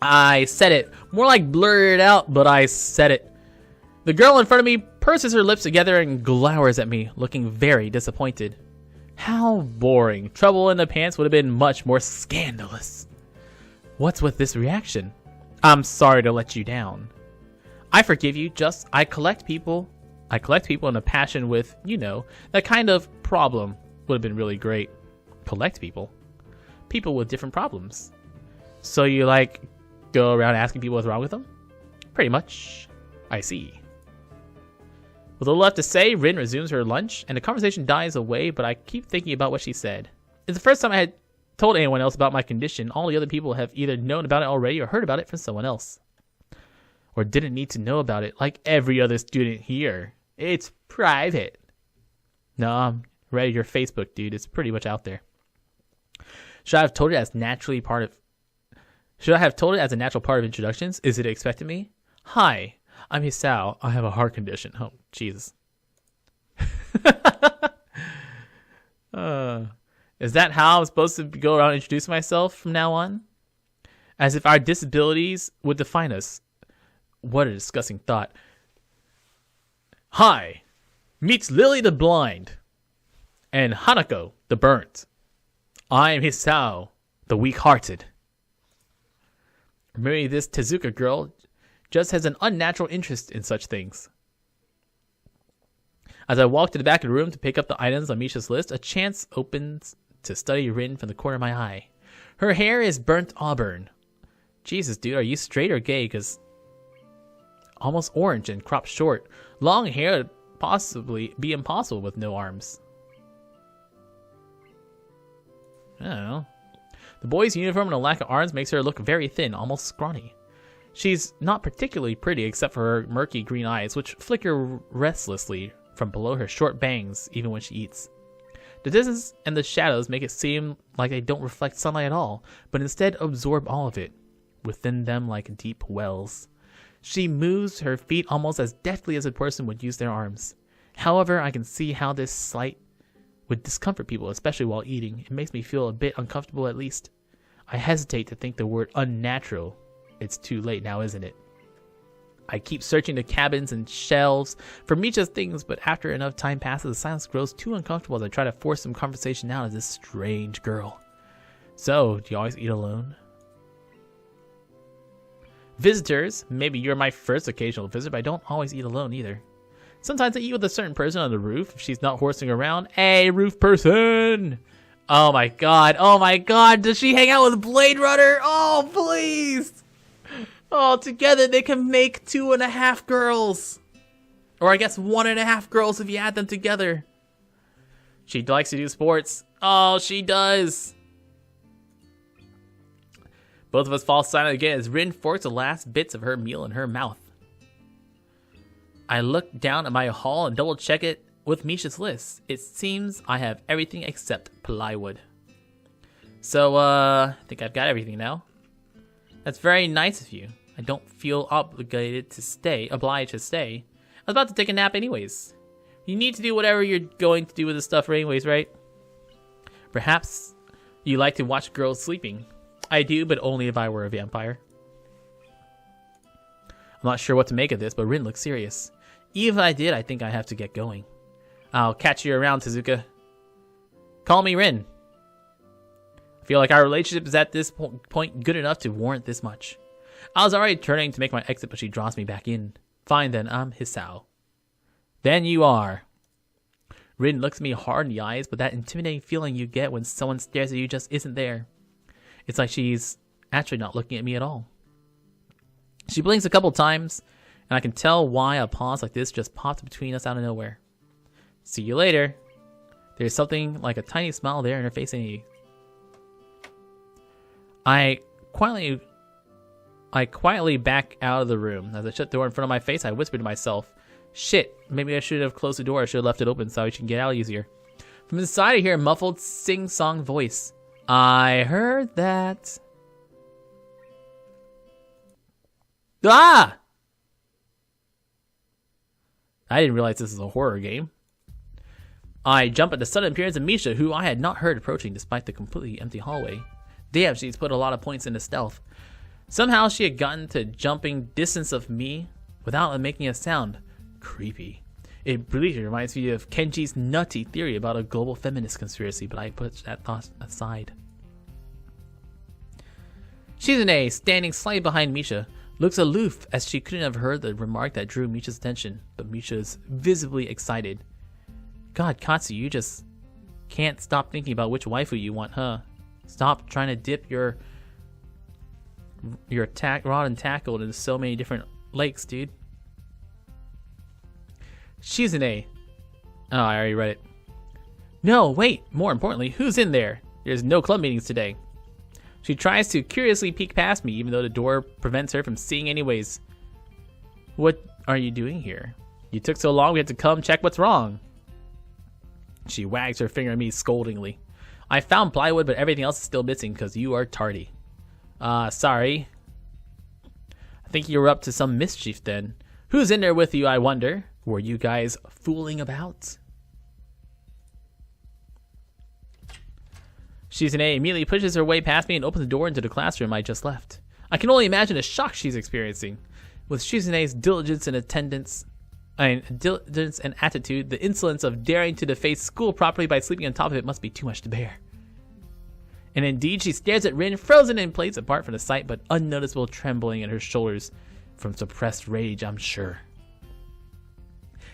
I said it. More like blurred out, but I said it. The girl in front of me purses her lips together and glowers at me, looking very disappointed. How boring. Trouble in the pants would have been much more scandalous. What's with this reaction? I'm sorry to let you down. I forgive you, just I collect people in a passion with, that kind of problem would have been really great. Collect people? People with different problems. So you go around asking people what's wrong with them? Pretty much. I see. With little left to say, Rin resumes her lunch, and the conversation dies away, but I keep thinking about what she said. It's the first time I had told anyone else about my condition. All the other people have either known about it already or heard about it from someone else. Or didn't need to know about it, like every other student here. It's private. No, I'm read your Facebook, dude. It's pretty much out there. Should I have told it as a natural part of introductions? Is it expected me? Hi, I'm Hisao. I have a heart condition. Oh, Jesus. Is that how I'm supposed to go around introducing myself from now on? As if our disabilities would define us. What a disgusting thought. Hi, meets Lily the Blind and Hanako the Burnt. I am Hisao, the weak-hearted. Maybe this Tezuka girl just has an unnatural interest in such things. As I walk to the back of the room to pick up the items on Misha's list, a chance opens to study Rin from the corner of my eye. Her hair is burnt auburn. Jesus, dude, are you straight or gay? Because almost orange and cropped short. Long hair would possibly be impossible with no arms. I don't know. The boy's uniform and a lack of arms makes her look very thin, almost scrawny. She's not particularly pretty except for her murky green eyes, which flicker restlessly from below her short bangs even when she eats. The distance and the shadows make it seem like they don't reflect sunlight at all, but instead absorb all of it, within them like deep wells. She moves her feet almost as deftly as a person would use their arms. However, I can see how this slight would discomfort people, especially while eating. It makes me feel a bit uncomfortable at least. I hesitate to think the word unnatural. It's too late now, isn't it? I keep searching the cabins and shelves for Misha's things, but after enough time passes, the silence grows too uncomfortable as I try to force some conversation out of this strange girl. So, do you always eat alone? Visitors, maybe you're my first occasional visitor, but I don't always eat alone either. Sometimes I eat with a certain person on the roof if she's not horsing around. Hey, roof person! Oh my god, does she hang out with Blade Runner? Oh, please! Oh, together they can make 2.5 girls. Or I guess 1.5 girls if you add them together. She likes to do sports. Oh, she does. Both of us fall silent again as Rin forks the last bits of her meal in her mouth. I look down at my haul and double check it with Misha's list. It seems I have everything except plywood. So, I think I've got everything now. That's very nice of you. I don't feel obliged to stay. I was about to take a nap anyways. You need to do whatever you're going to do with the stuff anyways, right? Perhaps you like to watch girls sleeping. I do, but only if I were a vampire. I'm not sure what to make of this, but Rin looks serious. Even if I did, I think I have to get going. I'll catch you around, Tezuka. Call me Rin. I feel like our relationship is at this point good enough to warrant this much. I was already turning to make my exit, but she draws me back in. Fine then, I'm Hisao. Then you are. Rin looks me hard in the eyes, but that intimidating feeling you get when someone stares at you just isn't there. It's like she's actually not looking at me at all. She blinks a couple times, and I can tell why a pause like this just popped between us out of nowhere. See you later. There's something like a tiny smile there in her face. I quietly back out of the room. As I shut the door in front of my face, I whispered to myself, shit, maybe I should have closed the door. I should have left it open so we can get out easier. From inside I hear a muffled sing-song voice. I heard that. Ah! I didn't realize this was a horror game. I jump at the sudden appearance of Misha, who I had not heard approaching despite the completely empty hallway. Damn, she's put a lot of points into stealth. Somehow she had gotten to jumping distance of me without making a sound. Creepy. It really reminds me of Kenji's nutty theory about a global feminist conspiracy, but I put that thought aside. Shizune, standing slightly behind Misha, looks aloof as she couldn't have heard the remark that drew Misha's attention, but Misha is visibly excited. God, Katsu, you just can't stop thinking about which waifu you want, huh? Stop trying to dip your rod and tackle into so many different lakes, dude. Shizune. Oh, I already read it. No, wait. More importantly, who's in there? There's no club meetings today. She tries to curiously peek past me, even though the door prevents her from seeing anyways. What are you doing here? You took so long we had to come check what's wrong. She wags her finger at me scoldingly. I found plywood, but everything else is still missing because you are tardy. Sorry. I think you were up to some mischief then. Who's in there with you, I wonder? Were you guys fooling about? Shizune immediately pushes her way past me and opens the door into the classroom I just left. I can only imagine the shock she's experiencing. With Shizune's diligence and attitude, the insolence of daring to deface school property by sleeping on top of it must be too much to bear. And indeed, she stares at Rin, frozen in place apart from the sight, but unnoticeable trembling in her shoulders from suppressed rage, I'm sure.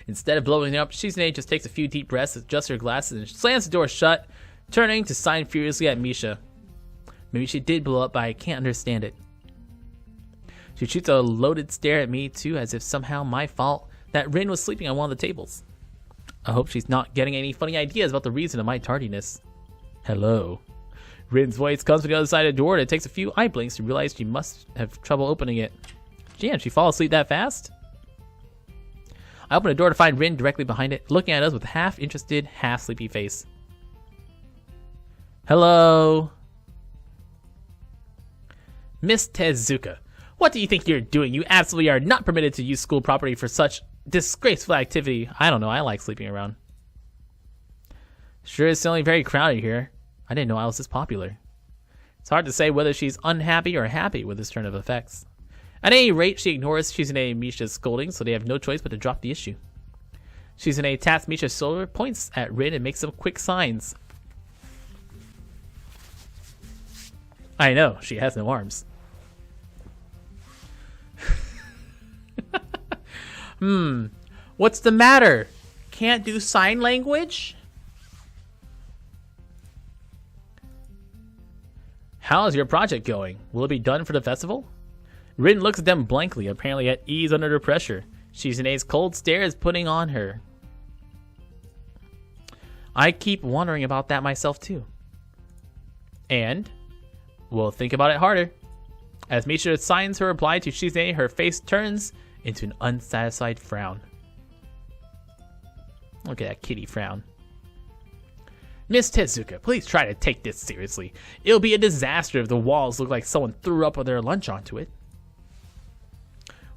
Instead of blowing up, Shizune just takes a few deep breaths, adjusts her glasses, and slams the door shut, turning to sign furiously at Misha. Maybe she did blow up, but I can't understand it. She shoots a loaded stare at me, too, as if somehow my fault that Rin was sleeping on one of the tables. I hope she's not getting any funny ideas about the reason of my tardiness. Hello. Rin's voice comes from the other side of the door, and it takes a few eye blinks to realize she must have trouble opening it. Damn, she fall asleep that fast? I open the door to find Rin directly behind it, looking at us with a half-interested, half-sleepy face. Hello? Miss Tezuka, what do you think you're doing? You absolutely are not permitted to use school property for such disgraceful activity. I don't know, I like sleeping around. Sure is certainly very crowded here. I didn't know I was this popular. It's hard to say whether she's unhappy or happy with this turn of events. At any rate, she ignores Shizune and Misha's scolding, so they have no choice but to drop the issue. Shizune taps Misha's shoulder, points at Rin, and makes some quick signs. I know, she has no arms. What's the matter? Can't do sign language? How's your project going? Will it be done for the festival? Rin looks at them blankly, apparently at ease under the pressure. Shizune's cold stare is putting on her. I keep wondering about that myself too. And we'll think about it harder. As Misha signs her reply to Shizune, her face turns into an unsatisfied frown. Look at that kitty frown. Miss Tezuka, please try to take this seriously. It'll be a disaster if the walls look like someone threw up their lunch onto it.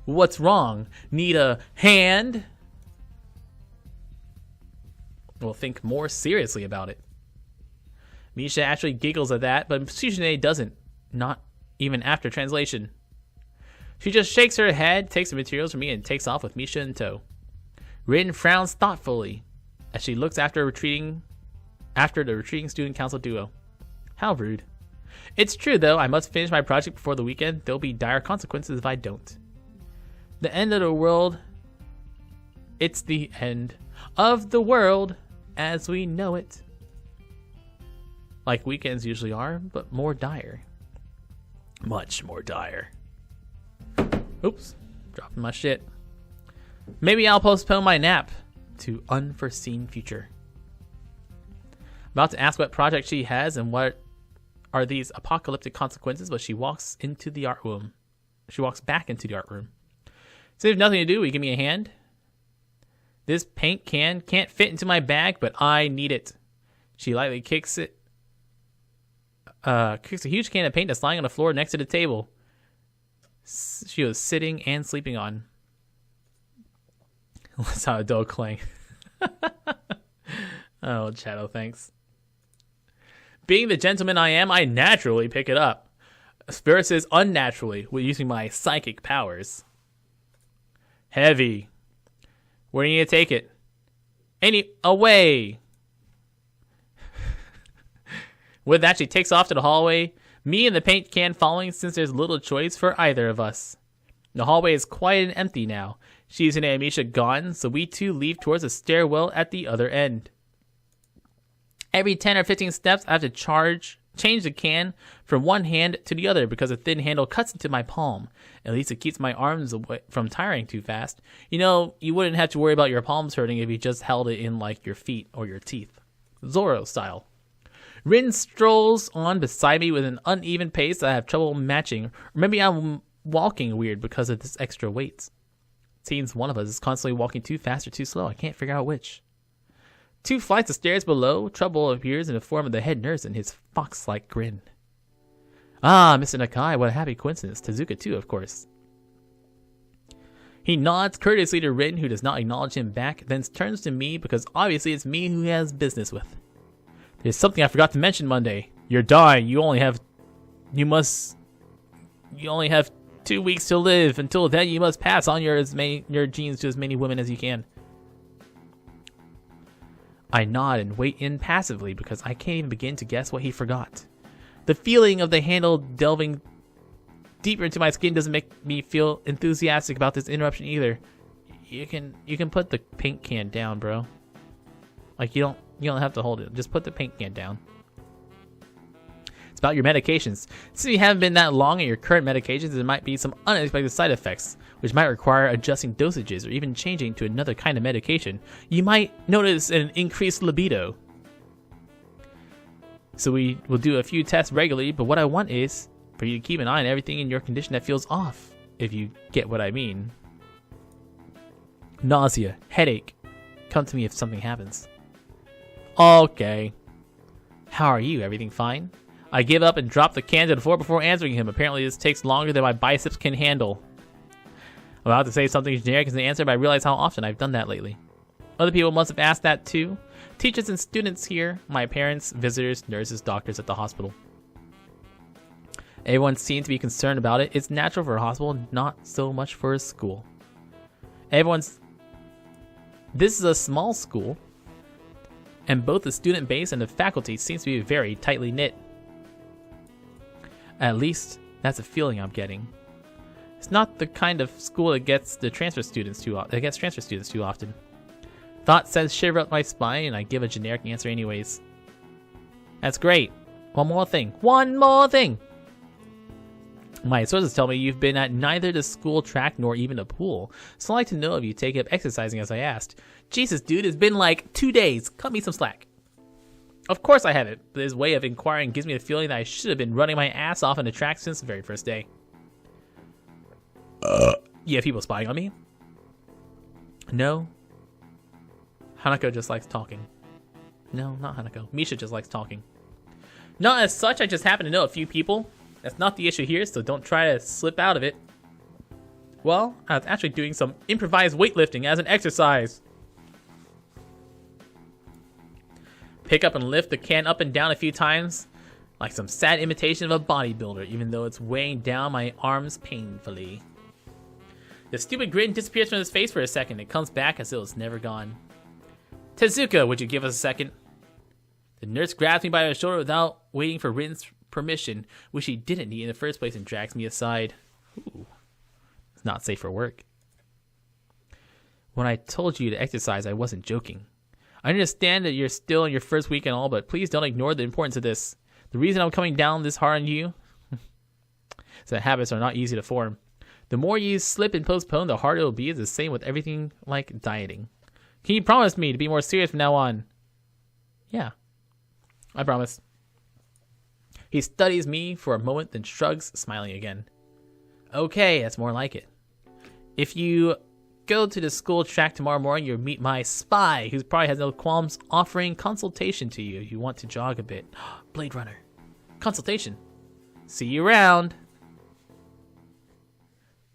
What's wrong? Need a hand? We'll think more seriously about it. Misha actually giggles at that, but Shizune doesn't. Not even after translation. She just shakes her head, takes the materials from me, and takes off with Misha in tow. Rin frowns thoughtfully as she looks after the retreating student council duo. How rude. It's true though, I must finish my project before the weekend. There'll be dire consequences if I don't. The end of the world. It's the end of the world as we know it. Like weekends usually are, but more dire. Much more dire. Oops, dropping my shit. Maybe I'll postpone my nap to unforeseen future. About to ask what project she has and what are these apocalyptic consequences, but she walks into the art room. She walks back into the art room. So if nothing to do, will you give me a hand? This paint can can't fit into my bag, but I need it. She lightly kicks a huge can of paint that's lying on the floor next to the table she was sitting and sleeping on. Let's have a dog clang. Oh, Shadow, thanks. Being the gentleman I am, I naturally pick it up. Spirit says unnaturally, with using my psychic powers. Heavy. Where do you need to take it? Away. With that, she takes off to the hallway, me and the paint can following since there's little choice for either of us. The hallway is quiet and empty now. Shizune and Misha gone, so we two leave towards a stairwell at the other end. Every 10 or 15 steps, I have to change the can from one hand to the other because the thin handle cuts into my palm. At least it keeps my arms away from tiring too fast. You know, you wouldn't have to worry about your palms hurting if you just held it in like your feet or your teeth. Zorro style. Rin strolls on beside me with an uneven pace that I have trouble matching. Or maybe I'm walking weird because of this extra weight. It seems one of us is constantly walking too fast or too slow. I can't figure out which. 2 flights of stairs below, Trouble appears in the form of the head nurse and his fox-like grin. Ah, Mr. Nakai, what a happy coincidence. Tezuka too, of course. He nods courteously to Rin, who does not acknowledge him back, then turns to me because obviously it's me who he has business with. There's something I forgot to mention Monday. You're dying. You only have 2 weeks to live. Until then, you must pass on your genes to as many women as you can. I nod and wait impassively because I can't even begin to guess what he forgot. The feeling of the handle delving deeper into my skin doesn't make me feel enthusiastic about this interruption either. You can put the paint can down, bro. Like you don't have to hold it. Just put the paint can down. It's about your medications. Since you haven't been that long on your current medications, there might be some unexpected side effects, which might require adjusting dosages or even changing to another kind of medication. You might notice an increased libido. So we will do a few tests regularly, but what I want is for you to keep an eye on everything in your condition that feels off, if you get what I mean. Nausea, headache. Come to me if something happens. Okay. How are you? Everything fine? I give up and drop the can to the floor before answering him. Apparently this takes longer than my biceps can handle. I'm about to say something generic as an answer, but I realize how often I've done that lately. Other people must have asked that too. Teachers and students here, my parents, visitors, nurses, doctors at the hospital. Everyone seems to be concerned about it. It's natural for a hospital, not so much for a school. This is a small school, and both the student base and the faculty seems to be very tightly knit. At least, that's a feeling I'm getting. It's not the kind of school that gets transfer students too often. Thought sends shiver up my spine, and I give a generic answer anyways. That's great. One more thing. My sources tell me you've been at neither the school track nor even a pool, so I'd like to know if you take up exercising as I asked. Jesus, dude, it's been like 2 days. Cut me some slack. Of course I haven't, but his way of inquiring gives me the feeling that I should have been running my ass off in the track since the very first day. You have people spying on me? No. Hanako just likes talking. No, not Hanako. Misha just likes talking. Not as such, I just happen to know a few people. That's not the issue here, so don't try to slip out of it. Well, I was actually doing some improvised weightlifting as an exercise. Pick up and lift the can up and down a few times, like some sad imitation of a bodybuilder, even though it's weighing down my arms painfully. The stupid grin disappears from his face for a second. It comes back as it was never gone. Tezuka, would you give us a second? The nurse grabs me by the shoulder without waiting for Rin's permission, which he didn't need in the first place, and drags me aside. Ooh, it's not safe for work. When I told you to exercise, I wasn't joking. I understand that you're still in your first week and all, but please don't ignore the importance of this. The reason I'm coming down this hard on you is that habits are not easy to form. The more you slip and postpone, the harder it will be. It's the same with everything like dieting. Can you promise me to be more serious from now on? Yeah, I promise. He studies me for a moment, then shrugs, smiling again. Okay, that's more like it. If you go to the school track tomorrow morning, you'll meet my spy, who probably has no qualms offering consultation to you if you want to jog a bit. Blade Runner. Consultation. See you around.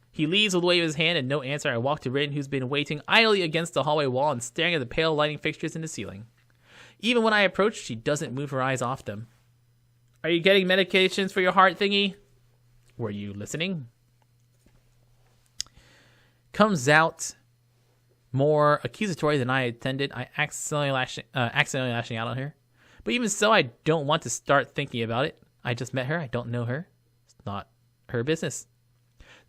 He leaves with a wave of his hand and no answer. I walk to Rin, who's been waiting idly against the hallway wall and staring at the pale lighting fixtures in the ceiling. Even when I approach, she doesn't move her eyes off them. Are you getting medications for your heart thingy? Were you listening? Comes out more accusatory than I intended. I accidentally lashing out on her. But even so, I don't want to start thinking about it. I just met her. I don't know her. It's not her business.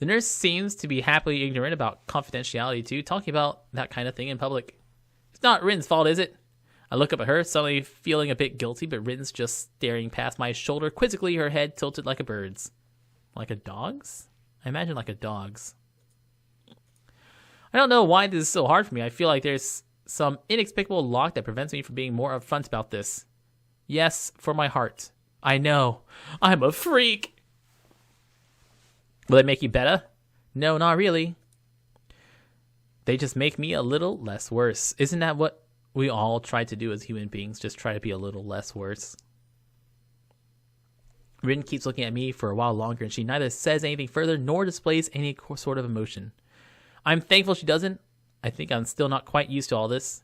The nurse seems to be happily ignorant about confidentiality too, talking about that kind of thing in public. It's not Rin's fault, is it? I look up at her, suddenly feeling a bit guilty, but Rin's just staring past my shoulder, quizzically, her head tilted like a bird's. Like a dog's? I imagine like a dog's. I don't know why this is so hard for me. I feel like there's some inexplicable lock that prevents me from being more upfront about this. Yes, for my heart. I know. I'm a freak. Will they make you better? No, not really. They just make me a little less worse. Isn't that what we all try to do as human beings? Just try to be a little less worse. Rin keeps looking at me for a while longer, and she neither says anything further nor displays any sort of emotion. I'm thankful she doesn't. I think I'm still not quite used to all this.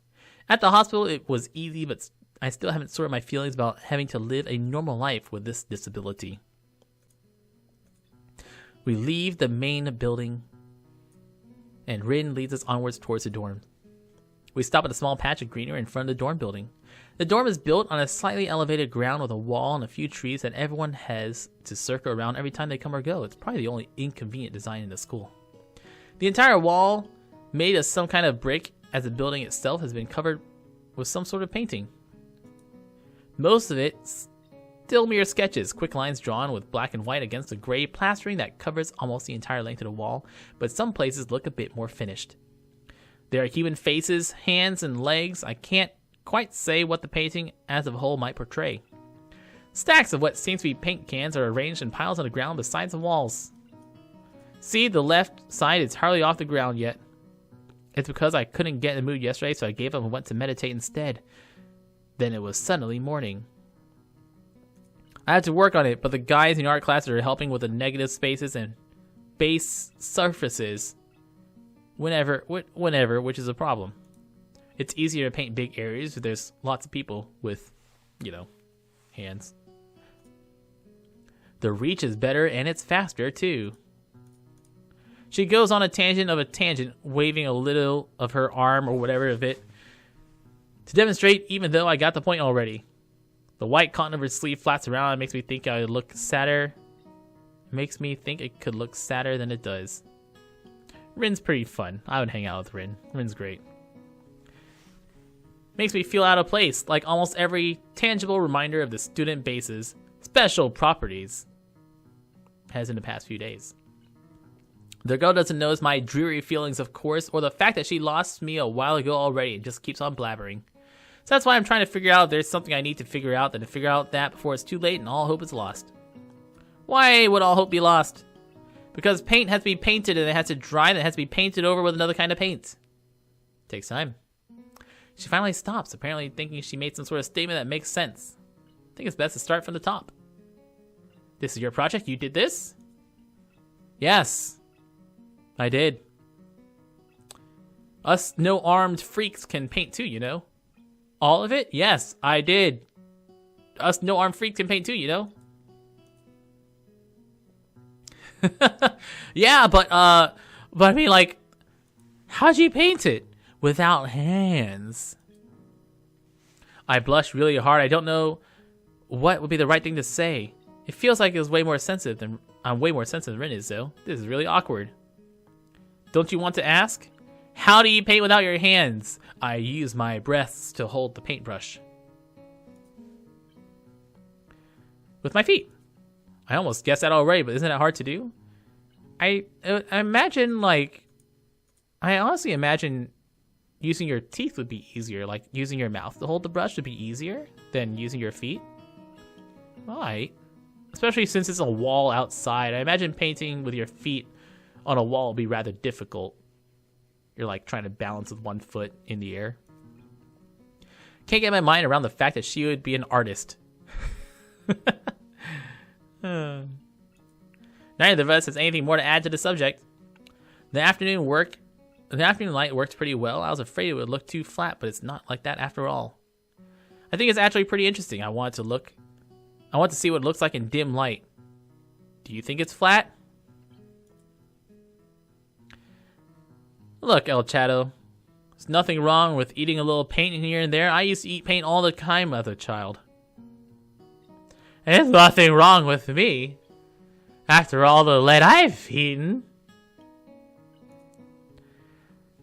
At the hospital, it was easy, but I still haven't sorted my feelings about having to live a normal life with this disability. We leave the main building, and Rin leads us onwards towards the dorm. We stop at a small patch of greenery in front of the dorm building. The dorm is built on a slightly elevated ground with a wall and a few trees that everyone has to circle around every time they come or go. It's probably the only inconvenient design in the school. The entire wall, made of some kind of brick, as the building itself has been covered with some sort of painting. Most of it still mere sketches, quick lines drawn with black and white against the gray plastering that covers almost the entire length of the wall, but some places look a bit more finished. There are human faces, hands, and legs. I can't quite say what the painting as a whole might portray. Stacks of what seems to be paint cans are arranged in piles on the ground beside the walls. See, the left side is hardly off the ground yet. It's because I couldn't get in the mood yesterday, so I gave up and went to meditate instead. Then it was suddenly morning. I had to work on it, but the guys in art classes are helping with the negative spaces and base surfaces whenever, which is a problem. It's easier to paint big areas if there's lots of people with, hands. The reach is better and it's faster too. She goes on a tangent, waving a little of her arm or whatever of it to demonstrate, even though I got the point already. The white cotton of her sleeve flats around and makes me think I would look sadder makes me think it could look sadder than it does. Rin's pretty fun. I would hang out with Rin. Rin's great. Makes me feel out of place, like almost every tangible reminder of the student base's special properties has in the past few days. The girl doesn't notice my dreary feelings, of course, or the fact that she lost me a while ago already and just keeps on blabbering. So that's why I'm trying to figure out if there's something I need to figure out, than to figure out that before it's too late and all hope is lost. Why would all hope be lost? Because paint has to be painted and it has to dry and it has to be painted over with another kind of paint. Takes time. She finally stops, apparently thinking she made some sort of statement that makes sense. I think it's best to start from the top. This is your project? You did this? Yes. I did. Us no-armed freaks can paint too, you know. All of it? Yes, I did. Us no-armed freaks can paint too, you know. Yeah, but I mean, like, how'd you paint it without hands? I blushed really hard. I don't know what would be the right thing to say. It feels like it was way more sensitive than I'm way more sensitive than Rin is, though. This is really awkward. Don't you want to ask? How do you paint without your hands? I use my breaths to hold the paintbrush. With my feet. I almost guessed that already, but isn't that hard to do? I imagine, like, I honestly imagine using your teeth would be easier. Like, using your mouth to hold the brush would be easier than using your feet. Alright. Especially since it's a wall outside. I imagine painting with your feet on a wall would be rather difficult. You're like trying to balance with one foot in the air. Can't get my mind around the fact that she would be an artist. Neither of us has anything more to add to the subject. The afternoon light worked pretty well. I was afraid it would look too flat, but it's not like that after all. I think it's actually pretty interesting. I want to see what it looks like in dim light. Do you think it's flat? Look, El Chato. There's nothing wrong with eating a little paint here and there. I used to eat paint all the time as a child. There's nothing wrong with me. After all the lead I've eaten.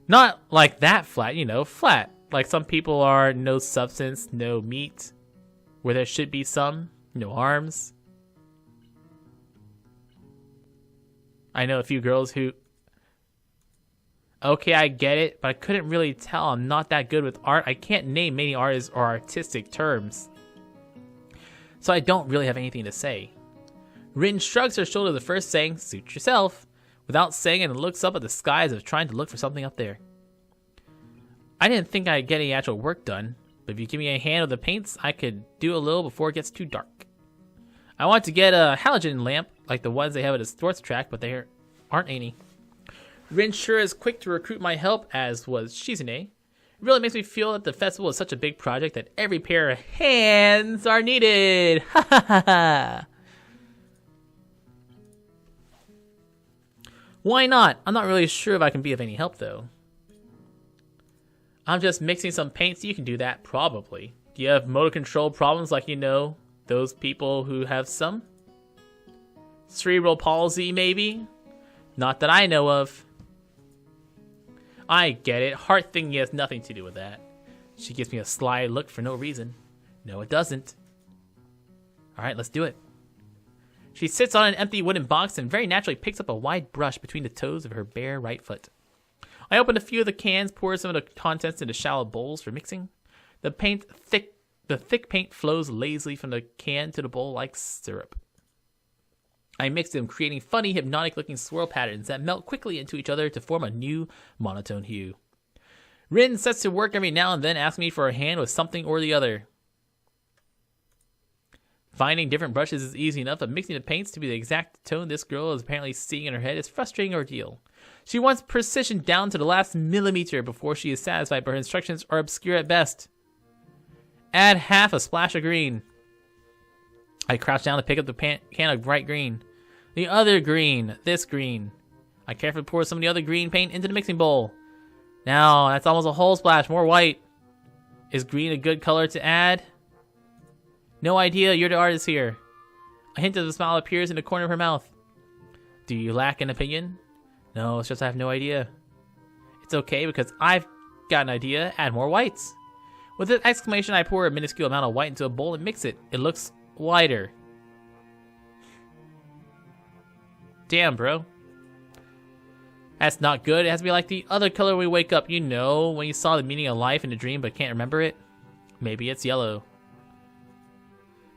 Not like that flat, you know, flat. Like some people are, no substance, no meat. Where there should be some, no arms. I know a few girls who... Okay, I get it, but I couldn't really tell. I'm not that good with art. I can't name many artists or artistic terms. So I don't really have anything to say. Rin shrugs her shoulder the first, saying, suit yourself, without saying it, and looks up at the sky as if trying to look for something up there. I didn't think I'd get any actual work done, but if you give me a hand with the paints, I could do a little before it gets too dark. I want to get a halogen lamp, like the ones they have at a sports track, but there aren't any. Rin sure is quick to recruit my help, as was Shizune. It really makes me feel that the festival is such a big project that every pair of hands are needed. Ha ha ha ha. Why not? I'm not really sure if I can be of any help, though. I'm just mixing some paints. You can do that, probably. Do you have motor control problems like, you know, those people who have some? Cerebral palsy, maybe? Not that I know of. I get it. Heart thinking has nothing to do with that. She gives me a sly look for no reason. No, it doesn't. Alright, let's do it. She sits on an empty wooden box and very naturally picks up a wide brush between the toes of her bare right foot. I open a few of the cans, pour some of the contents into shallow bowls for mixing. The thick paint flows lazily from the can to the bowl like syrup. I mix them, creating funny, hypnotic-looking swirl patterns that melt quickly into each other to form a new monotone hue. Rin sets to work every now and then, asking me for a hand with something or the other. Finding different brushes is easy enough, but mixing the paints to be the exact tone this girl is apparently seeing in her head is a frustrating ordeal. She wants precision down to the last millimeter before she is satisfied, but her instructions are obscure at best. Add half a splash of green. I crouch down to pick up the can of bright green. The other green. This green. I carefully pour some of the other green paint into the mixing bowl. Now, that's almost a whole splash. More white. Is green a good color to add? No idea. You're the artist here. A hint of a smile appears in the corner of her mouth. Do you lack an opinion? No, it's just I have no idea. It's okay because I've got an idea. Add more whites. With an exclamation, I pour a minuscule amount of white into a bowl and mix it. It looks whiter. Damn, bro. That's not good. It has to be like the other color we wake up. You know, when you saw the meaning of life in a dream but can't remember it. Maybe it's yellow.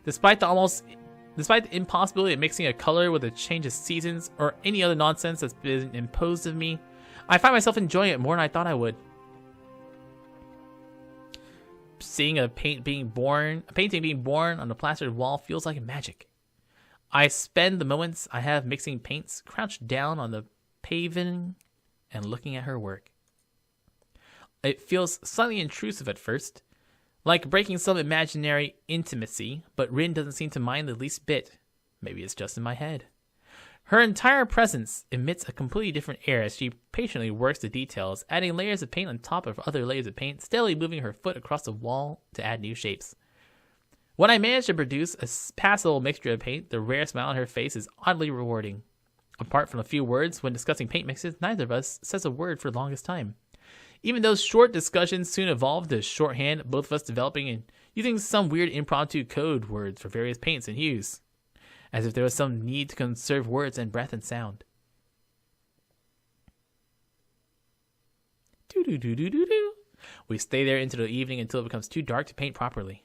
Despite the impossibility of mixing a color with a change of seasons or any other nonsense that's been imposed of me, I find myself enjoying it more than I thought I would. Seeing a painting being born on the plastered wall feels like magic. I spend the moments I have mixing paints crouched down on the paving and looking at her work. It feels slightly intrusive at first, like breaking some imaginary intimacy, but Rin doesn't seem to mind the least bit. Maybe it's just in my head. Her entire presence emits a completely different air as she patiently works the details, adding layers of paint on top of other layers of paint, steadily moving her foot across the wall to add new shapes. When I manage to produce a passable mixture of paint, the rare smile on her face is oddly rewarding. Apart from a few words, when discussing paint mixes, neither of us says a word for the longest time. Even those short discussions soon evolved to shorthand, both of us developing and using some weird impromptu code words for various paints and hues, as if there was some need to conserve words and breath and sound. Do-do-do-do-do-do. We stay there into the evening until it becomes too dark to paint properly.